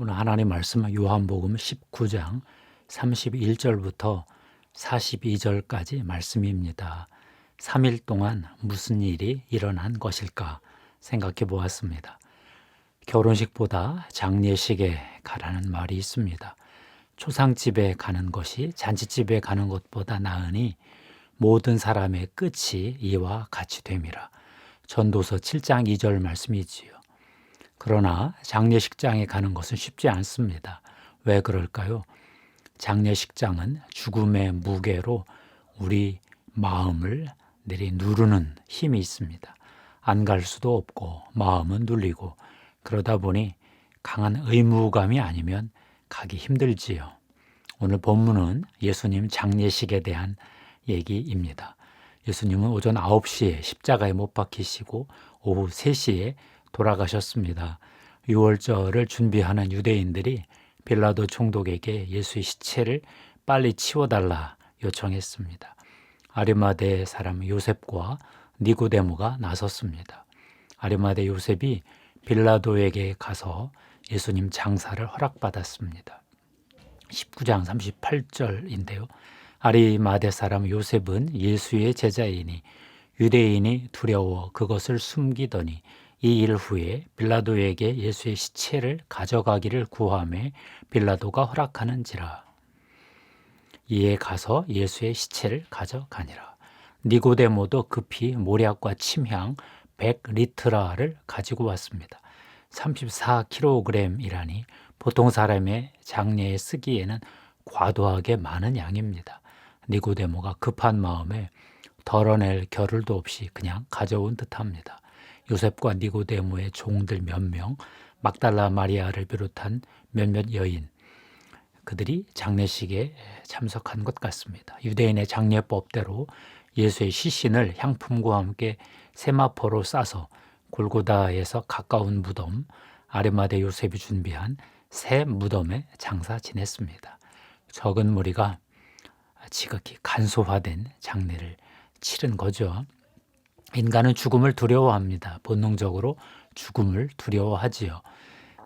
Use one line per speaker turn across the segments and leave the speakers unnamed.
오늘 하나님 말씀은 요한복음 19장 31절부터 42절까지 말씀입니다. 3일 동안 무슨 일이 일어난 것일까 생각해 보았습니다. 결혼식보다 장례식에 가라는 말이 있습니다. 초상집에 가는 것이 잔치집에 가는 것보다 나으니 모든 사람의 끝이 이와 같이 됨이라. 전도서 7장 2절 말씀이지요. 그러나 장례식장에 가는 것은 쉽지 않습니다. 왜 그럴까요? 장례식장은 죽음의 무게로 우리 마음을 누르는 힘이 있습니다. 안 갈 수도 없고 마음은 눌리고 그러다 보니 강한 의무감이 아니면 가기 힘들지요. 오늘 본문은 예수님 장례식에 대한 얘기입니다. 예수님은 오전 9시에 십자가에 못 박히시고 오후 3시에 돌아가셨습니다. 유월절을 준비하는 유대인들이 빌라도 총독에게 예수의 시체를 빨리 치워달라 요청했습니다. 아리마대 사람 요셉과 니고데모가 나섰습니다. 아리마대 요셉이 빌라도에게 가서 예수님 장사를 허락받았습니다. 19장 38절인데요. 아리마대 사람 요셉은 예수의 제자이니 유대인이 두려워 그것을 숨기더니 이 일 후에 빌라도에게 예수의 시체를 가져가기를 구하매 빌라도가 허락하는지라. 이에 가서 예수의 시체를 가져가니라. 니고데모도 급히 모략과 침향 100리트라를 가지고 왔습니다. 34kg이라니 보통 사람의 장례에 쓰기에는 과도하게 많은 양입니다. 니고데모가 급한 마음에 덜어낼 겨를도 없이 그냥 가져온 듯합니다. 요셉과 니고데모의 종들 몇 명, 막달라 마리아를 비롯한 몇몇 여인, 그들이 장례식에 참석한 것 같습니다. 유대인의 장례법대로 예수의 시신을 향품과 함께 세마포로 싸서 골고다에서 가까운 무덤, 아리마대 요셉이 준비한 새 무덤에 장사 지냈습니다. 적은 무리가 지극히 간소화된 장례를 치른 거죠. 인간은 죽음을 두려워합니다. 본능적으로 죽음을 두려워하지요.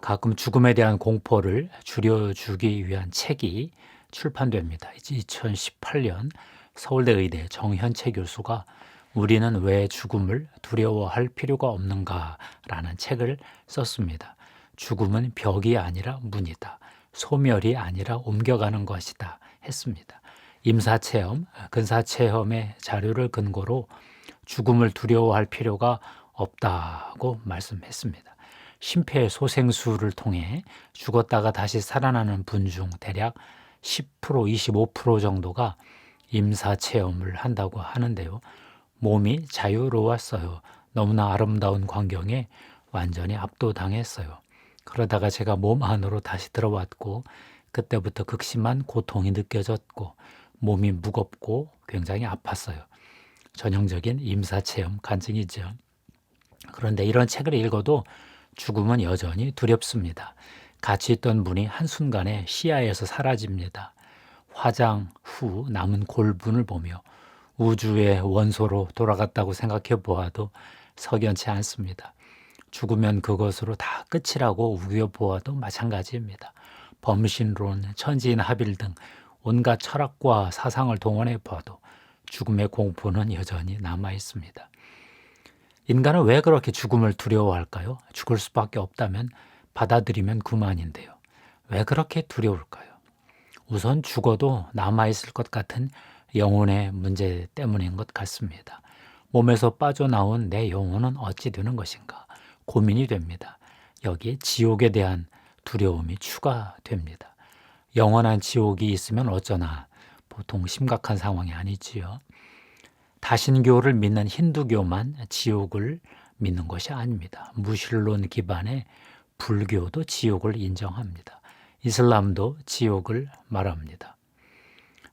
가끔 죽음에 대한 공포를 줄여주기 위한 책이 출판됩니다. 2018년 서울대 의대 정현채 교수가 우리는 왜 죽음을 두려워할 필요가 없는가라는 책을 썼습니다. 죽음은 벽이 아니라 문이다. 소멸이 아니라 옮겨가는 것이다 했습니다. 임사체험, 근사체험의 자료를 근거로 죽음을 두려워할 필요가 없다고 말씀했습니다. 심폐소생술을 통해 죽었다가 다시 살아나는 분 중 대략 10%, 25% 정도가 임사체험을 한다고 하는데요. 몸이 자유로웠어요. 너무나 아름다운 광경에 완전히 압도당했어요. 그러다가 제가 몸 안으로 다시 들어왔고 그때부터 극심한 고통이 느껴졌고 몸이 무겁고 굉장히 아팠어요. 전형적인 임사체험 간증이죠. 그런데 이런 책을 읽어도 죽음은 여전히 두렵습니다. 같이 있던 분이 한순간에 시야에서 사라집니다. 화장 후 남은 골분을 보며 우주의 원소로 돌아갔다고 생각해 보아도 석연치 않습니다. 죽으면 그것으로 다 끝이라고 우겨 보아도 마찬가지입니다. 범신론, 천지인합일 등 온갖 철학과 사상을 동원해 봐도 죽음의 공포는 여전히 남아 있습니다. 인간은 왜 그렇게 죽음을 두려워할까요? 죽을 수밖에 없다면 받아들이면 그만인데요. 왜 그렇게 두려울까요? 우선 죽어도 남아있을 것 같은 영혼의 문제 때문인 것 같습니다. 몸에서 빠져나온 내 영혼은 어찌 되는 것인가 고민이 됩니다. 여기에 지옥에 대한 두려움이 추가됩니다. 영원한 지옥이 있으면 어쩌나 보통 심각한 상황이 아니지요. 다신교를 믿는 힌두교만 지옥을 믿는 것이 아닙니다. 무신론 기반의 불교도 지옥을 인정합니다. 이슬람도 지옥을 말합니다.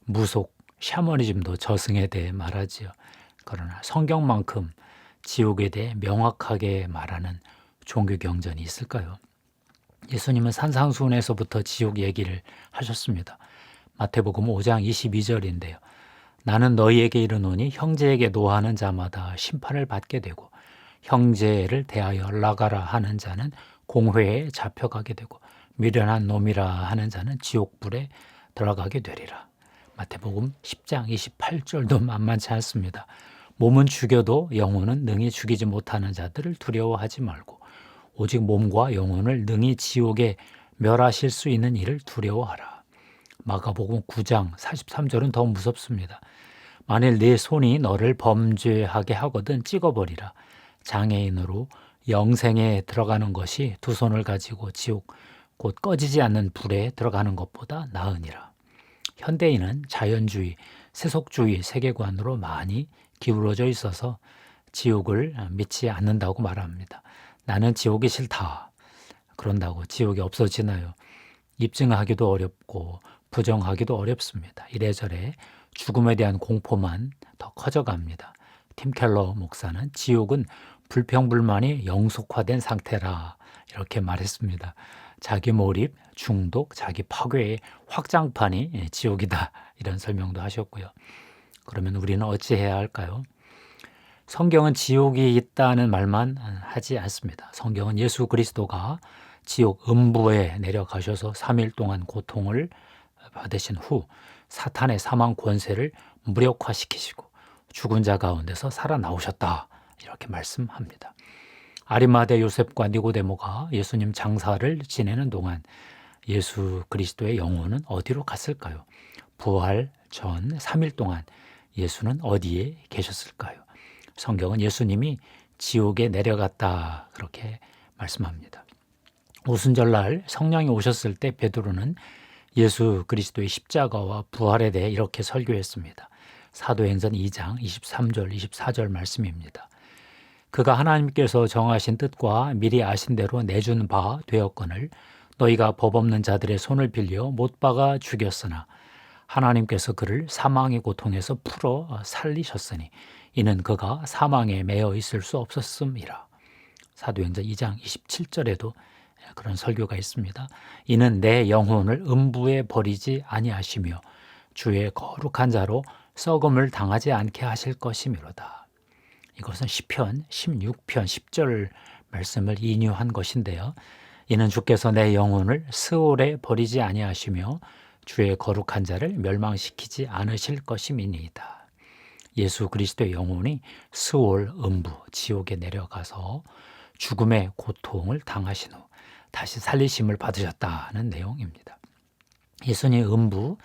무속, 샤머니즘도 저승에 대해 말하지요. 그러나 성경만큼 지옥에 대해 명확하게 말하는 종교 경전이 있을까요? 예수님은 산상수훈에서부터 지옥 얘기를 하셨습니다. 마태복음 5장 22절인데요. 나는 너희에게 이르노니 형제에게 노하는 자마다 심판을 받게 되고 형제를 대하여 나가라 하는 자는 공회에 잡혀가게 되고 미련한 놈이라 하는 자는 지옥불에 들어가게 되리라. 마태복음 10장 28절도 만만치 않습니다. 몸은 죽여도 영혼은 능히 죽이지 못하는 자들을 두려워하지 말고 오직 몸과 영혼을 능히 지옥에 멸하실 수 있는 이를 두려워하라. 마가복음 9장 43절은 더 무섭습니다. 만일 네 손이 너를 범죄하게 하거든 찍어버리라. 장애인으로 영생에 들어가는 것이 두 손을 가지고 지옥 곧 꺼지지 않는 불에 들어가는 것보다 나으니라. 현대인은 자연주의, 세속주의 세계관으로 많이 기울어져 있어서 지옥을 믿지 않는다고 말합니다. 나는 지옥이 싫다. 그런다고 지옥이 없어지나요? 입증하기도 어렵고 부정하기도 어렵습니다. 이래저래 죽음에 대한 공포만 더 커져갑니다. 팀 켈러 목사는 지옥은 불평불만이 영속화된 상태라 이렇게 말했습니다. 자기 몰입, 중독, 자기 파괴의 확장판이 지옥이다 이런 설명도 하셨고요. 그러면 우리는 어찌해야 할까요? 성경은 지옥이 있다는 말만 하지 않습니다. 성경은 예수 그리스도가 지옥 음부에 내려가셔서 3일 동안 고통을 받으신 후 사탄의 사망 권세를 무력화시키시고 죽은 자 가운데서 살아나오셨다 이렇게 말씀합니다. 아리마대 요셉과 니고데모가 예수님 장사를 지내는 동안 예수 그리스도의 영혼은 어디로 갔을까요? 부활 전 3일 동안 예수는 어디에 계셨을까요? 성경은 예수님이 지옥에 내려갔다 그렇게 말씀합니다. 오순절날 성령이 오셨을 때 베드로는 예수 그리스도의 십자가와 부활에 대해 이렇게 설교했습니다. 사도행전 2장 23절 24절 말씀입니다. 그가 하나님께서 정하신 뜻과 미리 아신 대로 내준 바 되었거늘 너희가 법 없는 자들의 손을 빌려 못 박아 죽였으나 하나님께서 그를 사망의 고통에서 풀어 살리셨으니 이는 그가 사망에 매여 있을 수 없었음이라. 사도행전 2장 27절에도 그런 설교가 있습니다. 이는 내 영혼을 음부에 버리지 아니하시며 주의 거룩한 자로 썩음을 당하지 않게 하실 것이미로다. 이것은 시편 16편 10절 말씀을 인유한 것인데요. 이는 주께서 내 영혼을 스올에 버리지 아니하시며 주의 거룩한 자를 멸망시키지 않으실 것임이니이다. 예수 그리스도의 영혼이 스올 음부 지옥에 내려가서 죽음의 고통을 당하신 후 다시 살리심을 받으셨다는 내용입니다. 예수님 음부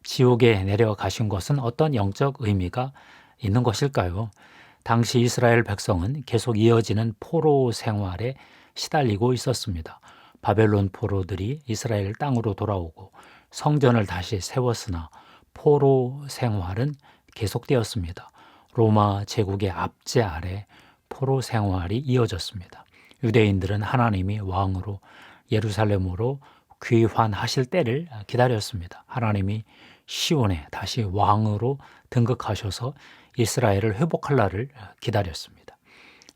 지옥에 내려가신 것은 어떤 영적 의미가 있는 것일까요? 당시 이스라엘 백성은 계속 이어지는 포로 생활에 시달리고 있었습니다. 바벨론 포로들이 이스라엘 땅으로 돌아오고 성전을 다시 세웠으나 포로 생활은 계속되었습니다. 로마 제국의 압제 아래 포로 생활이 이어졌습니다. 유대인들은 하나님이 왕으로 예루살렘으로 귀환하실 때를 기다렸습니다. 하나님이 시온에 다시 왕으로 등극하셔서 이스라엘을 회복할 날을 기다렸습니다.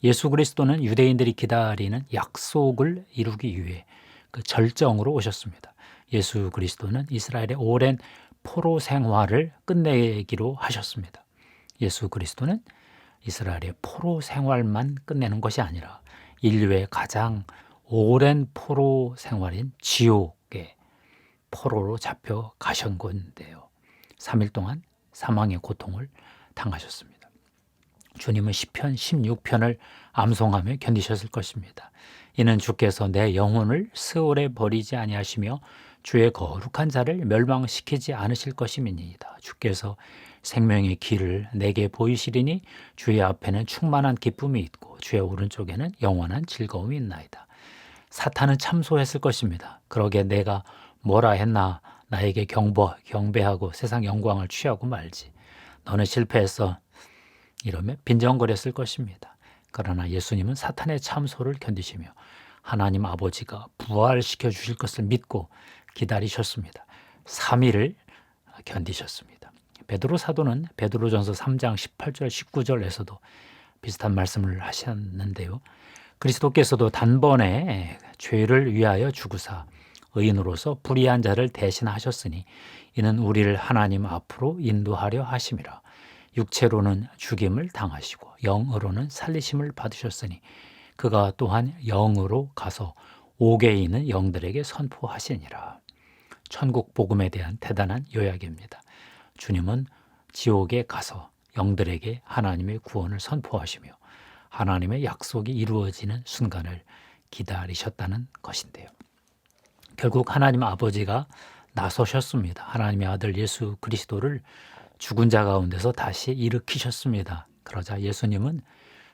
예수 그리스도는 유대인들이 기다리는 약속을 이루기 위해 그 절정으로 오셨습니다. 예수 그리스도는 이스라엘의 오랜 포로 생활을 끝내기로 하셨습니다. 예수 그리스도는 이스라엘의 포로 생활만 끝내는 것이 아니라 인류의 가장 오랜 포로 생활인 지옥의 포로로 잡혀 가신 건데요. 3일 동안 사망의 고통을 당하셨습니다. 주님은 시편 16편을 암송하며 견디셨을 것입니다. 이는 주께서 내 영혼을 스올에 버리지 아니하시며 주의 거룩한 자를 멸망시키지 않으실 것임이니이다. 주께서 생명의 길을 내게 보이시리니 주의 앞에는 충만한 기쁨이 있고 주의 오른쪽에는 영원한 즐거움이 있나이다. 사탄은 참소했을 것입니다. 그러게 내가 뭐라 했나 나에게 경배하고 세상 영광을 취하고 말지. 너는 실패했어. 이러며 빈정거렸을 것입니다. 그러나 예수님은 사탄의 참소를 견디시며 하나님 아버지가 부활시켜 주실 것을 믿고 기다리셨습니다. 3일을 견디셨습니다. 베드로 사도는 베드로전서 3장 18절 19절에서도 비슷한 말씀을 하셨는데요. 그리스도께서도 단번에 죄를 위하여 죽으사 의인으로서 불의한 자를 대신하셨으니 이는 우리를 하나님 앞으로 인도하려 하심이라. 육체로는 죽임을 당하시고 영으로는 살리심을 받으셨으니 그가 또한 영으로 가서 옥에 있는 영들에게 선포하시니라. 천국 복음에 대한 대단한 요약입니다. 주님은 지옥에 가서 영들에게 하나님의 구원을 선포하시며 하나님의 약속이 이루어지는 순간을 기다리셨다는 것인데요. 결국 하나님 아버지가 나서셨습니다. 하나님의 아들 예수 그리스도를 죽은 자 가운데서 다시 일으키셨습니다. 그러자 예수님은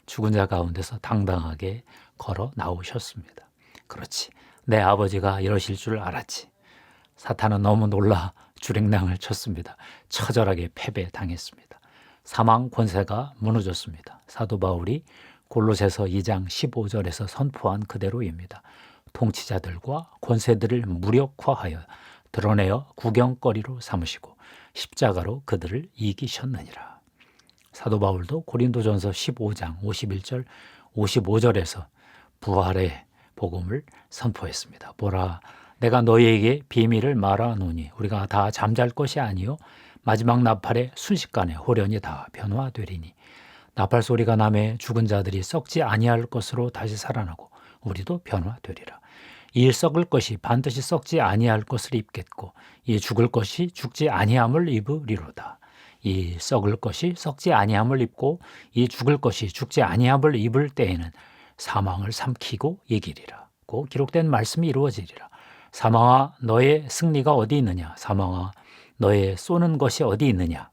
죽은 자 가운데서 당당하게 걸어 나오셨습니다. 그렇지, 내 아버지가 이러실 줄 알았지. 사탄은 너무 놀라 주랭랑을 쳤습니다. 처절하게 패배당했습니다. 사망 권세가 무너졌습니다. 사도 바울이 골로새서 2장 15절에서 선포한 그대로입니다. 통치자들과 권세들을 무력화하여 드러내어 구경거리로 삼으시고 십자가로 그들을 이기셨느니라. 사도 바울도 고린도전서 15장 51절 55절에서 부활의 복음을 선포했습니다. 보라, 내가 너희에게 비밀을 말하노니 우리가 다 잠잘 것이 아니요 마지막 나팔의 순식간에 호련히 다 변화되리니 나팔 소리가 나매 죽은 자들이 썩지 아니할 것으로 다시 살아나고 우리도 변화되리라. 이 썩을 것이 반드시 썩지 아니할 것을 입겠고 이 죽을 것이 죽지 아니함을 입으리로다. 이 썩을 것이 썩지 아니함을 입고 이 죽을 것이 죽지 아니함을 입을 때에는 사망을 삼키고 이기리라. 고 기록된 말씀이 이루어지리라. 사망아, 너의 승리가 어디 있느냐? 사망아, 너의 쏘는 것이 어디 있느냐?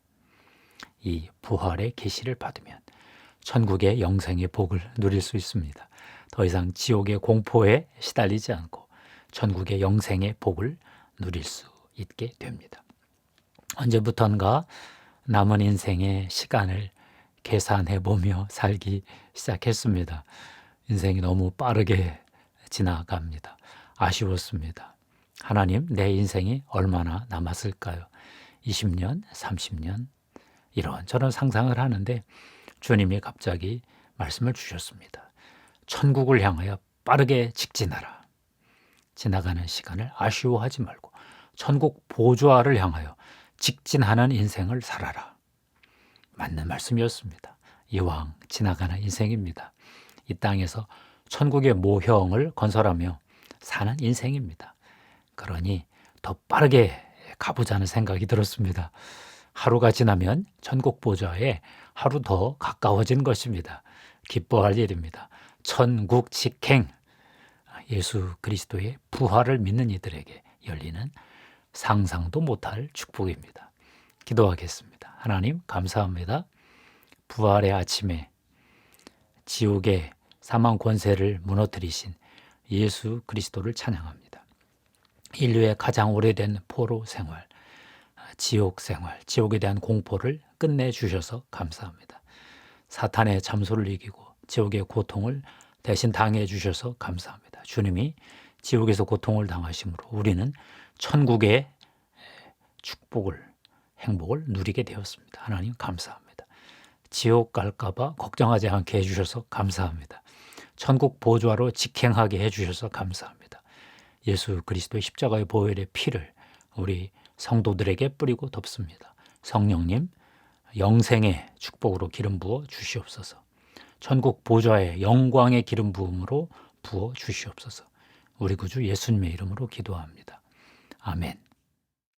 이 부활의 계시를 받으면 천국의 영생의 복을 누릴 수 있습니다. 더 이상 지옥의 공포에 시달리지 않고 천국의 영생의 복을 누릴 수 있게 됩니다. 언제부턴가 남은 인생의 시간을 계산해 보며 살기 시작했습니다. 인생이 너무 빠르게 지나갑니다. 아쉬웠습니다. 하나님, 내 인생이 얼마나 남았을까요? 20년, 30년 이런저런 상상을 하는데 주님이 갑자기 말씀을 주셨습니다. 천국을 향하여 빠르게 직진하라. 지나가는 시간을 아쉬워하지 말고 천국 보좌를 향하여 직진하는 인생을 살아라. 맞는 말씀이었습니다. 이왕 지나가는 인생입니다. 이 땅에서 천국의 모형을 건설하며 사는 인생입니다. 그러니 더 빠르게 가보자는 생각이 들었습니다. 하루가 지나면 천국 보좌에 하루 더 가까워진 것입니다. 기뻐할 일입니다. 천국 직행, 예수 그리스도의 부활을 믿는 이들에게 열리는 상상도 못할 축복입니다. 기도하겠습니다. 하나님 감사합니다. 부활의 아침에 지옥의 사망 권세를 무너뜨리신 예수 그리스도를 찬양합니다. 인류의 가장 오래된 포로 생활, 지옥 생활, 지옥에 대한 공포를 끝내주셔서 감사합니다. 사탄의 잠소를 이기고 지옥의 고통을 대신 당해 주셔서 감사합니다. 주님이 지옥에서 고통을 당하심으로 우리는 천국의 축복을, 행복을 누리게 되었습니다. 하나님 감사합니다. 지옥 갈까봐 걱정하지 않게 해주셔서 감사합니다. 천국 보좌로 직행하게 해주셔서 감사합니다. 예수 그리스도의 십자가의 보혈의 피를 우리 성도들에게 뿌리고 덮습니다. 성령님, 영생의 축복으로 기름 부어 주시옵소서. 천국 보좌의 영광의 기름 부음으로 부어 주시옵소서. 우리 구주 예수님의 이름으로 기도합니다. 아멘.